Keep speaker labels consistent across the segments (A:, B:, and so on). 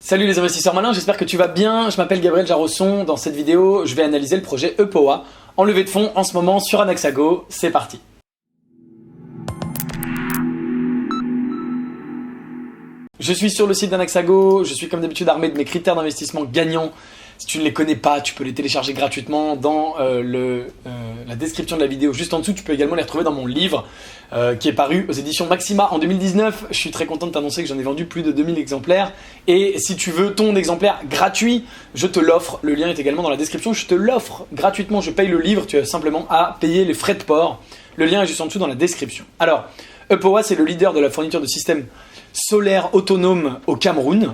A: Salut les investisseurs malins, j'espère que tu vas bien. Je m'appelle Gabriel Jarosson. Dans cette vidéo, je vais analyser le projet Epowa en levée de fonds en ce moment sur Anaxago. C'est parti. Je suis sur le site d'Anaxago, je suis comme d'habitude armé de mes critères d'investissement gagnants. Si tu ne les connais pas, tu peux les télécharger gratuitement dans la description de la vidéo juste en dessous. Tu peux également les retrouver dans mon livre qui est paru aux éditions Maxima en 2019. Je suis très content de t'annoncer que j'en ai vendu plus de 2000 exemplaires. Et si tu veux ton exemplaire gratuit, je te l'offre. Le lien est également dans la description. Je te l'offre gratuitement. Je paye le livre. Tu as simplement à payer les frais de port. Le lien est juste en dessous dans la description. Alors, Epowa, c'est le leader de la fourniture de systèmes solaires autonomes au Cameroun.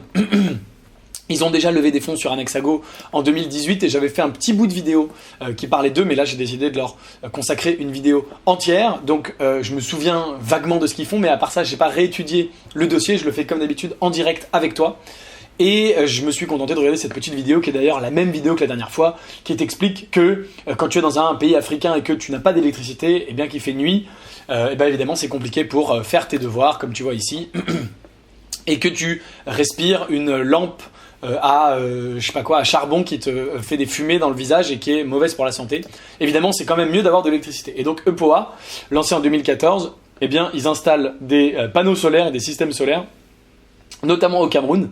A: Ils ont déjà levé des fonds sur Anaxago en 2018 et j'avais fait un petit bout de vidéo qui parlait d'eux, mais là j'ai décidé de leur consacrer une vidéo entière. Donc je me souviens vaguement de ce qu'ils font, mais à part ça, j'ai pas réétudié le dossier. Je le fais comme d'habitude en direct avec toi. Et je me suis contenté de regarder cette petite vidéo qui est d'ailleurs la même vidéo que la dernière fois, qui t'explique que quand tu es dans un pays africain et que tu n'as pas d'électricité, et bien qu'il fait nuit, et bien évidemment c'est compliqué pour faire tes devoirs, comme tu vois ici, et que tu respires une lampe je sais pas quoi, à charbon qui te fait des fumées dans le visage et qui est mauvaise pour la santé. Évidemment, c'est quand même mieux d'avoir de l'électricité. Et donc Epowa, lancé en 2014, eh bien, ils installent des panneaux solaires et des systèmes solaires, notamment au Cameroun,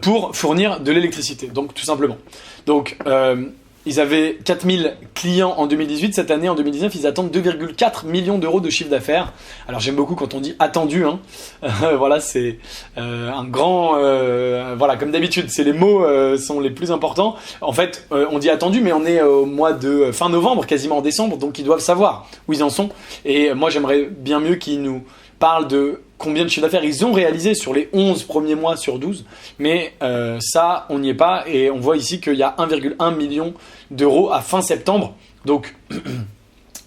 A: pour fournir de l'électricité. Donc tout simplement. Donc ils avaient 4000 clients en 2018. Cette année, en 2019, ils attendent 2,4 millions d'euros de chiffre d'affaires. Alors j'aime beaucoup quand on dit attendu. Hein. Voilà, c'est un grand... voilà, comme d'habitude, c'est les mots sont les plus importants. En fait, on dit attendu, mais on est au mois de fin novembre, quasiment en décembre, donc ils doivent savoir où ils en sont. Et moi, j'aimerais bien mieux qu'ils nous parlent de combien de chiffre d'affaires ils ont réalisé sur les 11 premiers mois sur 12, mais ça, on n'y est pas, et on voit ici qu'il y a 1,1 million d'euros à fin septembre, donc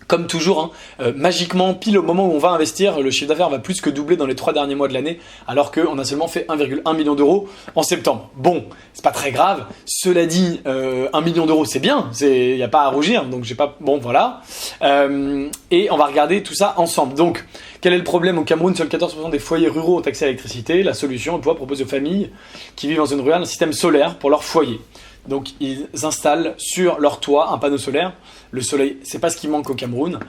A: comme toujours, hein, magiquement, pile au moment où on va investir, le chiffre d'affaires va plus que doubler dans les 3 derniers mois de l'année, alors qu'on a seulement fait 1,1 million d'euros en septembre. Bon, c'est pas très grave. Cela dit, 1 million d'euros, c'est bien. Il n'y a pas à rougir. Donc j'ai pas. Bon, voilà. Et on va regarder tout ça ensemble. Donc, quel est le problème au Cameroun? Seuls 14% des foyers ruraux ont accès à l'électricité. La solution, Epowa propose aux familles qui vivent en zone rurale un système solaire pour leur foyer. Donc ils installent sur leur toit un panneau solaire. Le soleil, c'est pas ce qui manque au Cameroun.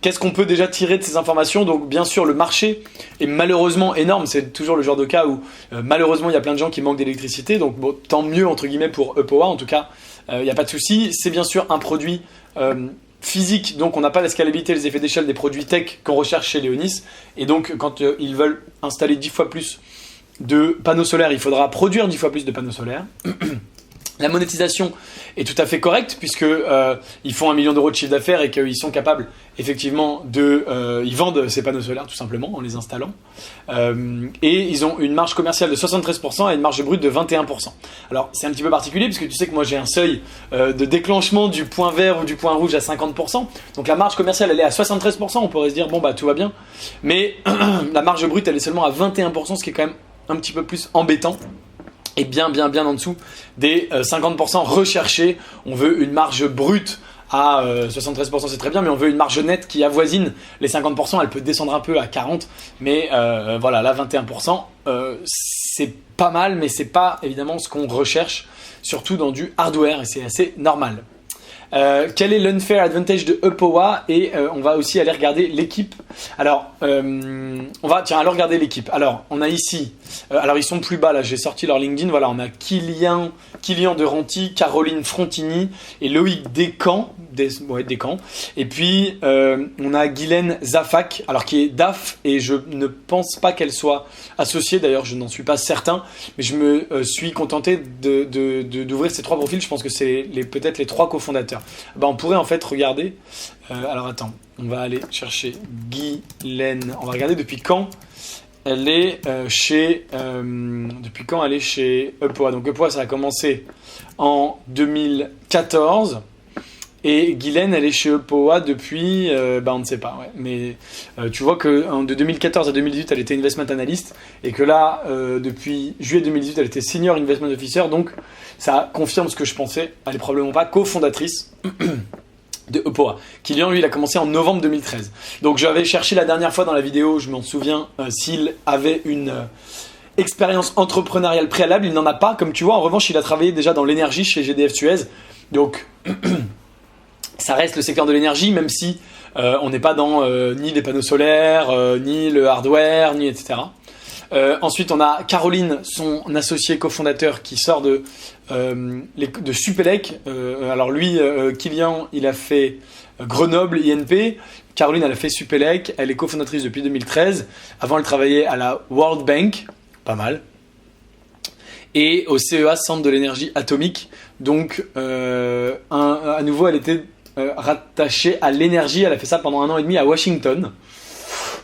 A: Qu'est-ce qu'on peut déjà tirer de ces informations? Donc bien sûr, le marché est malheureusement énorme. C'est toujours le genre de cas où malheureusement il y a plein de gens qui manquent d'électricité. Donc bon, tant mieux entre guillemets pour Epowa. En tout cas, il n'y a pas de souci. C'est bien sûr un produit physique, donc on n'a pas la scalabilité, les effets d'échelle des produits tech qu'on recherche chez Léonis. Et donc quand ils veulent installer 10 fois plus de panneaux solaires, il faudra produire 10 fois plus de panneaux solaires. La monétisation est tout à fait correcte puisque ils font 1 million d'euros de chiffre d'affaires et qu'ils sont capables effectivement ils vendent ces panneaux solaires tout simplement en les installant. Et ils ont une marge commerciale de 73% et une marge brute de 21%. Alors c'est un petit peu particulier puisque tu sais que moi j'ai un seuil de déclenchement du point vert ou du point rouge à 50%. Donc la marge commerciale elle est à 73%. On pourrait se dire bon bah tout va bien. Mais la marge brute elle est seulement à 21%, ce qui est quand même un petit peu plus embêtant. Et bien en dessous des 50% recherchés. On veut une marge brute à 73%, c'est très bien, mais on veut une marge nette qui avoisine les 50%. Elle peut descendre un peu à 40%, mais voilà, là 21%, c'est pas mal, mais c'est pas évidemment ce qu'on recherche, surtout dans du hardware, et c'est assez normal. Quel est l'unfair advantage de Epowa? Et on va aussi aller regarder l'équipe. Alors, allons regarder l'équipe. Alors, on a ici, alors ils sont plus bas là, j'ai sorti leur LinkedIn. Voilà, on a Kylian de Ranti, Caroline Frontini et Loïc Descamps. Et puis, on a Guylaine Zafak, alors qui est DAF, et je ne pense pas qu'elle soit associée, d'ailleurs je n'en suis pas certain, mais je me suis contenté d'ouvrir ces 3 profils. Je pense que c'est peut-être les 3 cofondateurs. On pourrait en fait regarder, alors attends, on va aller chercher Guylaine, on va regarder depuis quand elle est chez Epowa. Donc Epowa ça a commencé en 2014 et Guylaine elle est chez Epowa depuis, on ne sait pas, ouais. Mais tu vois que de 2014 à 2018 elle était investment analyst et que là depuis juillet 2018 elle était senior investment officer, donc ça confirme ce que je pensais. Elle est probablement pas cofondatrice de Epowa. Kylian, lui, il a commencé en novembre 2013. Donc j'avais cherché la dernière fois dans la vidéo, je m'en souviens, s'il avait une expérience entrepreneuriale préalable, il n'en a pas. Comme tu vois, en revanche, il a travaillé déjà dans l'énergie chez GDF Suez. Donc, ça reste le secteur de l'énergie, même si on n'est pas dans ni les panneaux solaires, ni le hardware, ni etc. Ensuite, on a Caroline, son associé cofondateur, qui sort de Supélec. Alors lui, Kylian, il a fait Grenoble, INP. Caroline, elle a fait Supélec. Elle est cofondatrice depuis 2013. Avant, elle travaillait à la World Bank. Pas mal. Et au CEA, Centre de l'énergie atomique. Donc, à nouveau, elle était rattachée à l'énergie. Elle a fait ça pendant 1 an et demi à Washington.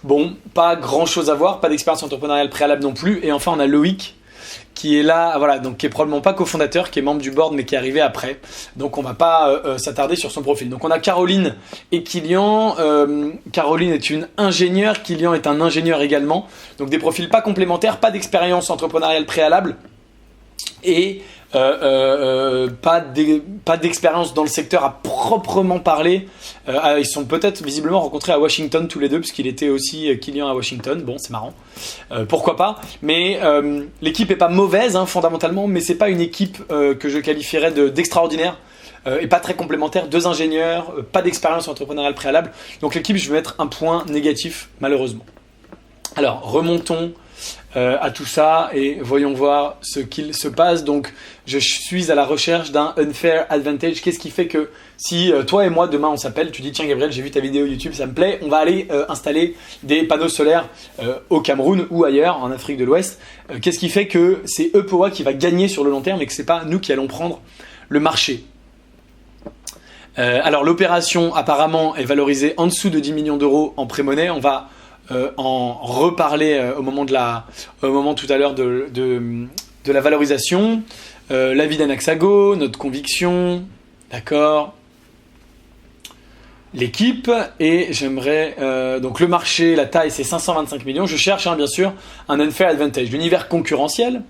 A: Bon, pas grand chose à voir, pas d'expérience entrepreneuriale préalable non plus. Et enfin, on a Loïc qui est là, voilà, donc qui est probablement pas cofondateur, qui est membre du board, mais qui est arrivé après. Donc on va pas s'attarder sur son profil. Donc on a Caroline et Kylian. Caroline est une ingénieure, Kylian est un ingénieur également. Donc des profils pas complémentaires, pas d'expérience entrepreneuriale préalable et pas d'expérience dans le secteur à proprement parler. Ils sont peut-être visiblement rencontrés à Washington tous les deux, puisqu'il était aussi Kylian à Washington. Bon, c'est marrant. Pourquoi pas. Mais l'équipe est pas mauvaise fondamentalement, mais c'est pas une équipe que je qualifierais d'extraordinaire. Et pas très complémentaire. 2 ingénieurs, pas d'expérience entrepreneuriale préalable. Donc l'équipe, je vais mettre un point négatif, malheureusement. Alors, remontons à tout ça et voyons voir ce qu'il se passe. Donc je suis à la recherche d'un unfair advantage. Qu'est-ce qui fait que si toi et moi demain on s'appelle, tu dis tiens Gabriel, j'ai vu ta vidéo YouTube, ça me plaît, on va aller installer des panneaux solaires au Cameroun ou ailleurs en Afrique de l'Ouest. Qu'est-ce qui fait que c'est EPOA qui va gagner sur le long terme et que c'est pas nous qui allons prendre le marché? Alors l'opération apparemment est valorisée en dessous de 10 millions d'euros en pré-monnaie. On va en reparler au moment tout à l'heure de la valorisation, l'avis d'Anaxago, notre conviction, d'accord, l'équipe, et j'aimerais donc le marché, la taille c'est 525 millions, je cherche bien sûr un unfair advantage, l'univers concurrentiel,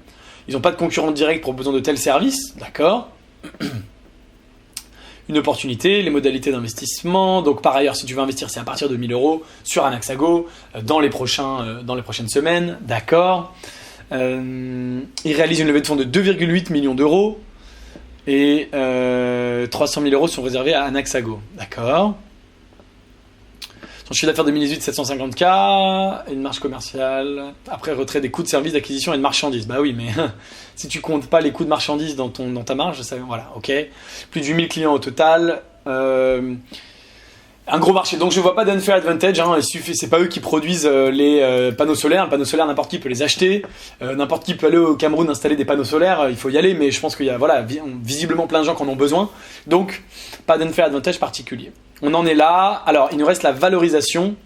A: ils n'ont pas de concurrent direct proposant de tels services, d'accord. Une opportunité, les modalités d'investissement. Donc par ailleurs, si tu veux investir, c'est à partir de 1000 euros sur Anaxago dans les prochaines semaines. D'accord. Il réalise une levée de fonds de 2,8 millions d'euros et 300 000 euros sont réservés à Anaxago. D'accord. Son chiffre d'affaires 2018, 750K, une marge commerciale, après retrait des coûts de service, d'acquisition et de marchandises. Bah oui, mais si tu comptes pas les coûts de marchandises dans ta marge, ça, voilà, ok. Plus de 8000 clients au total, un gros marché. Donc je vois pas d'unfair advantage, c'est pas eux qui produisent les panneaux solaires. Le panneau solaire, n'importe qui peut les acheter, n'importe qui peut aller au Cameroun installer des panneaux solaires, il faut y aller, mais je pense qu'il y a visiblement plein de gens qui en ont besoin. Donc pas d'unfair advantage particulier. On en est là. Alors, il nous reste la valorisation.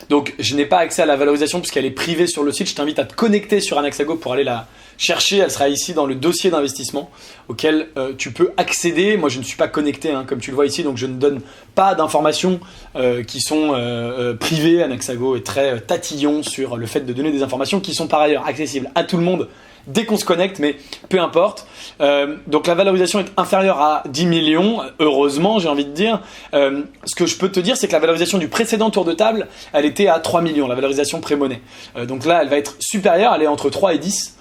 A: Donc, je n'ai pas accès à la valorisation puisqu'elle est privée sur le site. Je t'invite à te connecter sur Anaxago pour aller la chercher. Elle sera ici dans le dossier d'investissement auquel tu peux accéder. Moi, je ne suis pas connecté, comme tu le vois ici, donc je ne donne pas d'informations qui sont privées. Anaxago est très tatillon sur le fait de donner des informations qui sont par ailleurs accessibles à tout le monde dès qu'on se connecte, mais peu importe. Donc la valorisation est inférieure à 10 millions, heureusement j'ai envie de dire. Ce que je peux te dire, c'est que la valorisation du précédent tour de table, elle était à 3 millions, la valorisation pré-monnaie. Donc là, elle va être supérieure, elle est entre 3 et 10.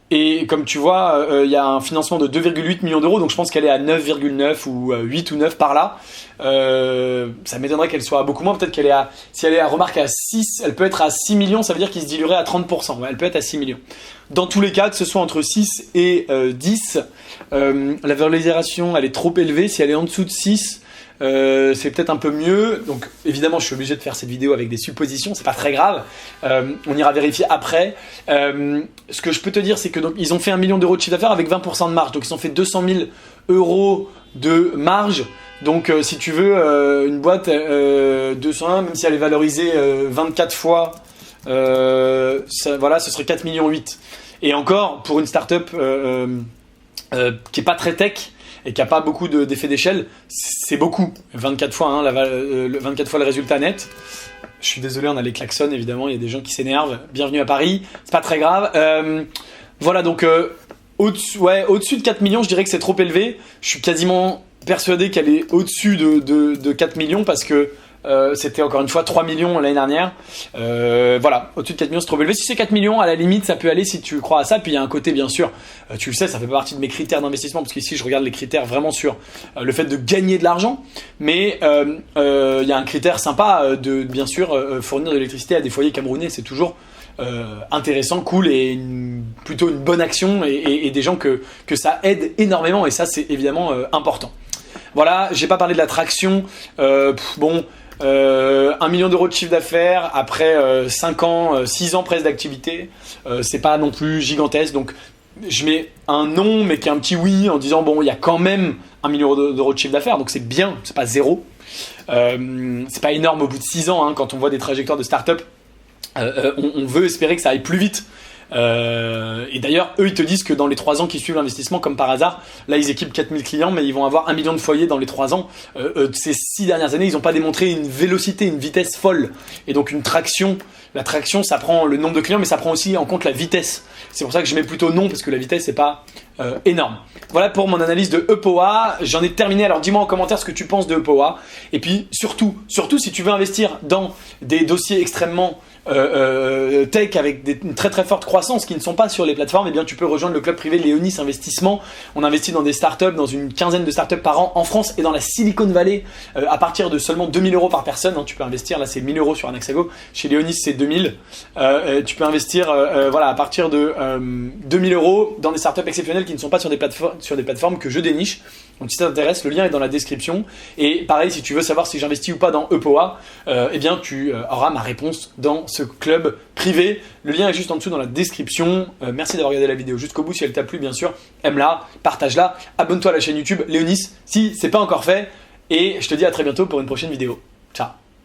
A: Et comme tu vois, il y a un financement de 2,8 millions d'euros, donc je pense qu'elle est à 9,9 ou 8 ou 9 par là. Ça m'étonnerait qu'elle soit à beaucoup moins, peut-être qu'elle est si elle est à remarque à 6, elle peut être à 6 millions, ça veut dire qu'il se diluerait à 30%. Ouais, elle peut être à 6 millions. Dans tous les cas, que ce soit entre 6 et 10, la valorisation, elle est trop élevée. Si elle est en dessous de 6, c'est peut-être un peu mieux. Donc évidemment je suis obligé de faire cette vidéo avec des suppositions, c'est pas très grave, on ira vérifier après. Ce que je peux te dire, c'est que donc, ils ont fait 1 million d'euros de chiffre d'affaires avec 20% de marge, donc ils ont fait 200 000 euros de marge. Donc si tu veux une boîte 201, même si elle est valorisée 24 fois, voilà, ce serait 4,8 millions. Et encore, pour une start-up qui est pas très tech et qui n'a pas beaucoup d'effets d'échelle, c'est beaucoup. 24 fois, 24 fois le résultat net. Je suis désolé, on a les klaxons, évidemment, il y a des gens qui s'énervent. Bienvenue à Paris, c'est pas très grave. Voilà, donc au-dessus de 4 millions, je dirais que c'est trop élevé. Je suis quasiment persuadé qu'elle est au-dessus de 4 millions parce que C'était encore une fois 3 millions l'année dernière. Voilà, au-dessus de 4 millions c'est trop élevé. Si c'est 4 millions, à la limite ça peut aller si tu crois à ça. Puis il y a un côté bien sûr, tu le sais, ça fait pas partie de mes critères d'investissement parce qu'ici je regarde les critères vraiment sur le fait de gagner de l'argent. Mais il y a un critère sympa de bien sûr fournir de l'électricité à des foyers camerounais. C'est toujours intéressant, cool et plutôt une bonne action et des gens que ça aide énormément et ça c'est évidemment important. Voilà, j'ai pas parlé de la traction. 1 million d'euros de chiffre d'affaires après 5 ans, 6 ans presque d'activité, c'est pas non plus gigantesque, donc je mets un non mais qui est un petit oui en disant bon il y a quand même 1 million d'euros de chiffre d'affaires, donc c'est bien, c'est pas zéro, c'est pas énorme au bout de 6 ans hein, quand on voit des trajectoires de start-up, on veut espérer que ça aille plus vite. Et d'ailleurs eux ils te disent que dans les 3 ans qui suivent l'investissement comme par hasard, là ils équipent 4000 clients mais ils vont avoir 1 million de foyers dans les 3 ans. Ces 6 dernières années ils n'ont pas démontré une vélocité, une vitesse folle et donc une traction. La traction ça prend le nombre de clients mais ça prend aussi en compte la vitesse. C'est pour ça que je mets plutôt non parce que la vitesse c'est pas énorme. Voilà pour mon analyse de Epowa, j'en ai terminé. Alors dis-moi en commentaire ce que tu penses de Epowa et puis surtout si tu veux investir dans des dossiers extrêmement tech avec une très très forte croissance qui ne sont pas sur les plateformes, et bien tu peux rejoindre le club privé Léonis Investissement. On investit dans des startups, dans une quinzaine de startups par an en France et dans la Silicon Valley à partir de seulement 2000 euros par personne hein, tu peux investir, là c'est 1000 euros sur Anaxago, chez Léonis c'est 2000. Tu peux investir voilà, à partir de 2000 euros dans des startups exceptionnelles qui ne sont pas sur des plateformes que je déniche. Donc si ça t'intéresse, le lien est dans la description. Et pareil, si tu veux savoir si j'investis ou pas dans Epowa, eh bien tu auras ma réponse dans ce club privé. Le lien est juste en dessous dans la description. Merci d'avoir regardé la vidéo jusqu'au bout. Si elle t'a plu, bien sûr, aime-la, partage-la, abonne-toi à la chaîne YouTube Léonis si c'est pas encore fait. Et je te dis à très bientôt pour une prochaine vidéo. Ciao.